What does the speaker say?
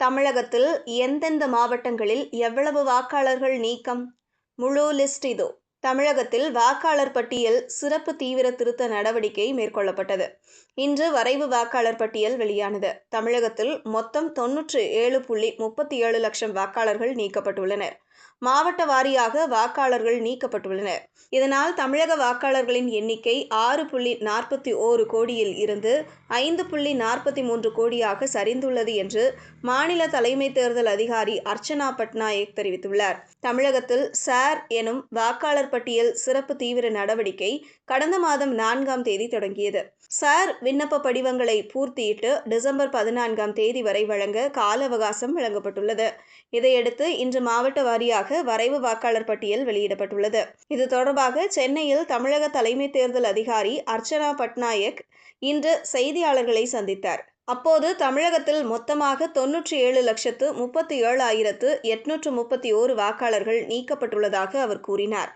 தமிழகத்தில் எந்தெந்த மாவட்டங்களில் எவ்வளவு வாக்காளர்கள் நீக்கம்? முழு லிஸ்ட் இதோ. தமிழகத்தில் வாக்காளர் பட்டியல் சிறப்பு தீவிர திருத்த நடவடிக்கை மேற்கொள்ளப்பட்டது. இன்று வரைவு வாக்காளர் பட்டியல் வெளியானது. தமிழகத்தில் மொத்தம் 97.37 லட்சம் வாக்காளர்கள் நீக்கப்பட்டுள்ளனர். மாவட்ட வாரியாக வாக்காளர்கள் நீக்கப்பட்டுள்ளனர். இதனால் தமிழக வாக்காளர்களின் எண்ணிக்கை 6.41 கோடியில் இருந்து 5.43 கோடியாக சரிந்துள்ளது என்று மாநில தலைமை தேர்தல் அதிகாரி அர்ச்சனா பட்நாயக் தெரிவித்துள்ளார். தமிழகத்தில் சார் எனும் வாக்காளர் பட்டியல் சிறப்பு தீவிர நடவடிக்கை கடந்த மாதம் 4ஆம் தேதி தொடங்கியது. சார் விண்ணப்ப படிவங்களை பூர்த்தியிட்டு டிசம்பர் 14ஆம் தேதி வரை வழங்க கால அவகாசம் வழங்கப்பட்டுள்ளது. இதையடுத்து இன்று மாவட்ட வாரியாக வரைவு வாக்காளர் பட்டியல் வெளியிடப்பட்டுள்ளது. இது தொடர்பாக சென்னையில் தமிழக தலைமை தேர்தல் அதிகாரி அர்ச்சனா பட்நாயக் இன்று செய்தியாளர்களை சந்தித்தார். அப்போது தமிழகத்தில் மொத்தமாக 97,37,831 வாக்காளர்கள் நீக்கப்பட்டுள்ளதாக அவர் கூறினார்.